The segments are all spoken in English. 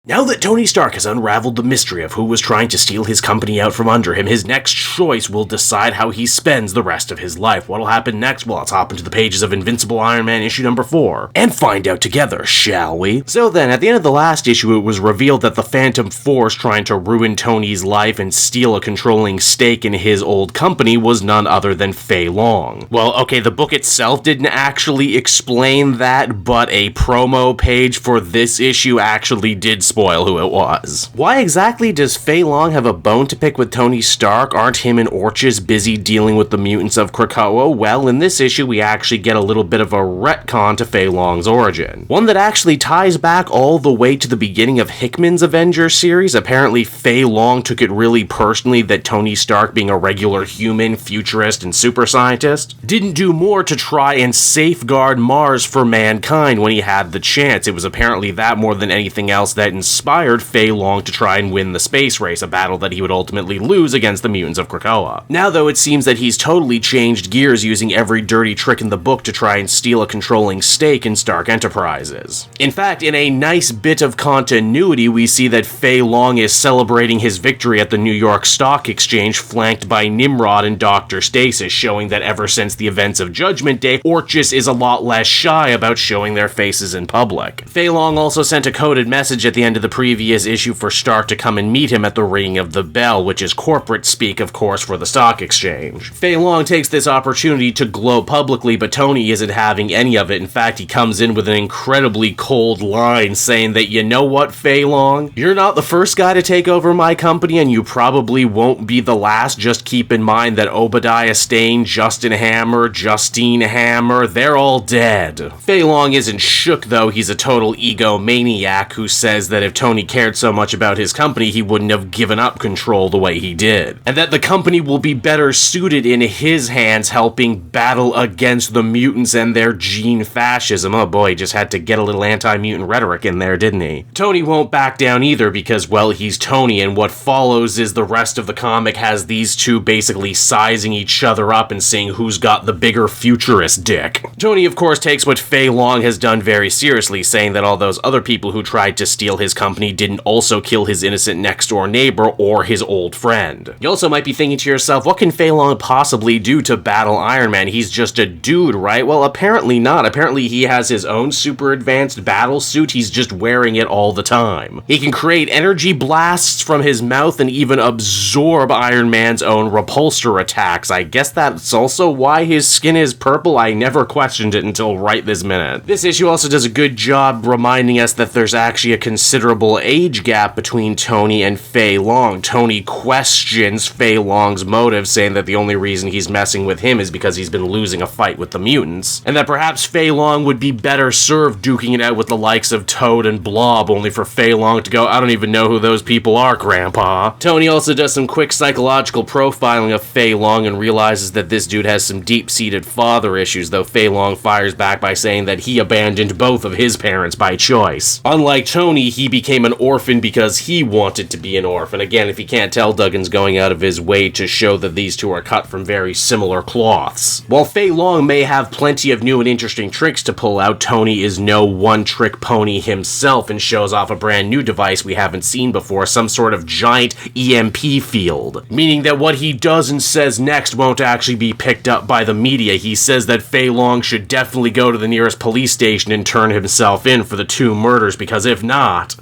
Now that Tony Stark has unraveled the mystery of who was trying to steal his company out from under him, his next choice will decide how he spends the rest of his life. What'll happen next? Well, let's hop into the pages of Invincible Iron Man issue number 4 and find out together, shall we? So then, at the end of the last issue, it was revealed that the Phantom Force trying to ruin Tony's life and steal a controlling stake in his old company was none other than Feilong. Well, okay, the book itself didn't actually explain that, but a promo page for this issue actually did spoil who it was. Why exactly does Feilong have a bone to pick with Tony Stark? Aren't him and Orchis busy dealing with the mutants of Krakoa? Well, in this issue, we actually get a little bit of a retcon to Feilong's origin. One that actually ties back all the way to the beginning of Hickman's Avengers series. Apparently, Feilong took it really personally that Tony Stark, being a regular human, futurist, and super scientist, didn't do more to try and safeguard Mars for mankind when he had the chance. It was apparently that more than anything else that inspired Feilong to try and win the space race, a battle that he would ultimately lose against the mutants of Krakoa. Now, though, it seems that he's totally changed gears, using every dirty trick in the book to try and steal a controlling stake in Stark Enterprises. In fact, in a nice bit of continuity, we see that Feilong is celebrating his victory at the New York Stock Exchange, flanked by Nimrod and Dr. Stasis, showing that ever since the events of Judgment Day, Orchis is a lot less shy about showing their faces in public. Feilong also sent a coded message at the end of the previous issue for Stark to come and meet him at the ringing of the bell, which is corporate speak, of course, for the stock exchange. Feilong takes this opportunity to gloat publicly, but Tony isn't having any of it. In fact, he comes in with an incredibly cold line saying that, you know what, Feilong? You're not the first guy to take over my company, and you probably won't be the last. Just keep in mind that Obadiah Stane, Justin Hammer, Justine Hammer, they're all dead. Feilong isn't shook, though. He's a total egomaniac who says that if Tony cared so much about his company, he wouldn't have given up control the way he did. And that the company will be better suited in his hands, helping battle against the mutants and their gene fascism. Oh boy, he just had to get a little anti-mutant rhetoric in there, didn't he? Tony won't back down either because, well, he's Tony, and what follows is the rest of the comic has these two basically sizing each other up and seeing who's got the bigger futurist dick. Tony, of course, takes what Feilong has done very seriously, saying that all those other people who tried to steal his company didn't also kill his innocent next-door neighbor or his old friend. You also might be thinking to yourself, what can Feilong possibly do to battle Iron Man? He's just a dude, right? Well, apparently not. Apparently he has his own super advanced battle suit. He's just wearing it all the time. He can create energy blasts from his mouth and even absorb Iron Man's own repulsor attacks. I guess that's also why his skin is purple. I never questioned it until right this minute. This issue also does a good job reminding us that there's actually a considerable age gap between Tony and Feilong. Tony questions Feilong's motive, saying that the only reason he's messing with him is because he's been losing a fight with the mutants, and that perhaps Feilong would be better served duking it out with the likes of Toad and Blob, only for Feilong to go, I don't even know who those people are, Grandpa. Tony also does some quick psychological profiling of Feilong and realizes that this dude has some deep-seated father issues, though Feilong fires back by saying that he abandoned both of his parents by choice. Unlike Tony, he became an orphan because he wanted to be an orphan. Again, if you can't tell, Duggan's going out of his way to show that these two are cut from very similar cloths. While Feilong may have plenty of new and interesting tricks to pull out, Tony is no one-trick pony himself and shows off a brand new device we haven't seen before, some sort of giant EMP field, meaning that what he does and says next won't actually be picked up by the media. He says that Feilong should definitely go to the nearest police station and turn himself in for the two murders, because if not,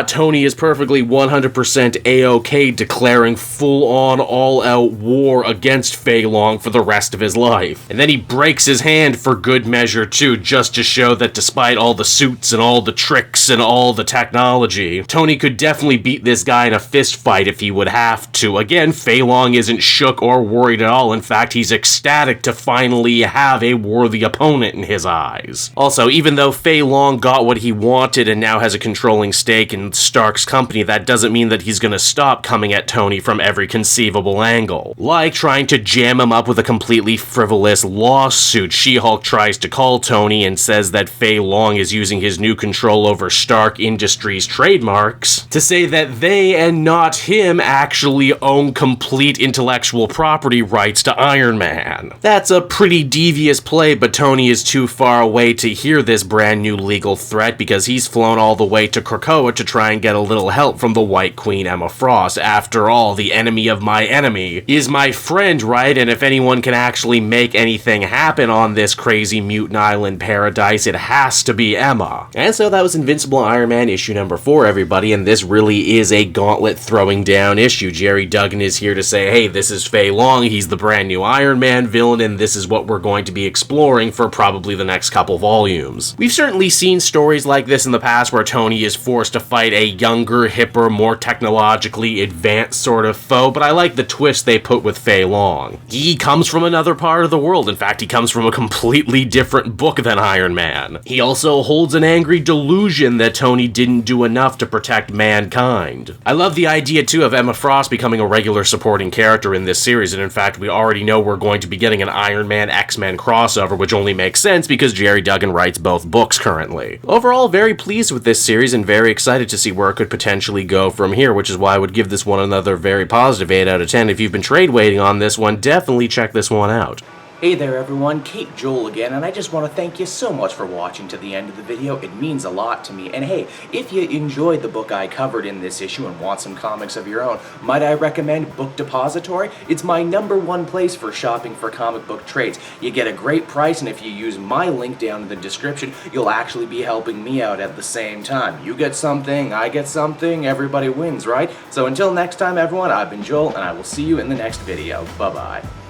Tony is perfectly 100% A-OK declaring full-on, all-out war against Feilong for the rest of his life. And then he breaks his hand for good measure too, just to show that despite all the suits and all the tricks and all the technology, Tony could definitely beat this guy in a fist fight if he would have to. Again, Feilong isn't shook or worried at all. In fact, he's ecstatic to finally have a worthy opponent in his eyes. Also, even though Feilong got what he wanted and now has a controlling stake in Stark's company, that doesn't mean that he's gonna stop coming at Tony from every conceivable angle. Like trying to jam him up with a completely frivolous lawsuit. She-Hulk tries to call Tony and says that Feilong is using his new control over Stark Industries trademarks to say that they and not him actually own complete intellectual property rights to Iron Man. That's a pretty devious play, but Tony is too far away to hear this brand new legal threat because he's flown all the way to Krakoa to try and get a little help from the White Queen Emma Frost. After all, the enemy of my enemy is my friend, right? And if anyone can actually make anything happen on this crazy mutant island paradise, it has to be Emma. And so that was Invincible Iron Man issue number 4, everybody, and this really is a gauntlet throwing down issue. Gerry Duggan is here to say, hey, this is Feilong, he's the brand new Iron Man villain, and this is what we're going to be exploring for probably the next couple volumes. We've certainly seen stories like this in the past where Tony is forced to fight a younger, hipper, more technologically advanced sort of foe, but I like the twist they put with Feilong. He comes from another part of the world. In fact, he comes from a completely different book than Iron Man. He also holds an angry delusion that Tony didn't do enough to protect mankind. I love the idea, too, of Emma Frost becoming a regular supporting character in this series, and in fact, we already know we're going to be getting an Iron Man X-Men crossover, which only makes sense because Gerry Duggan writes both books currently. Overall, very pleased with this series and very excited to see where it could potentially go from here, which is why I would give this one another very positive 8 out of 10. If you've been trade waiting on this one, definitely check this one out. Hey there everyone, Cape Joel again, and I just want to thank you so much for watching to the end of the video. It means a lot to me. And hey, if you enjoyed the book I covered in this issue and want some comics of your own, might I recommend Book Depository? It's my #1 place for shopping for comic book trades. You get a great price, and if you use my link down in the description, you'll actually be helping me out at the same time. You get something, I get something, everybody wins, right? So until next time everyone, I've been Joel, and I will see you in the next video. Bye-bye.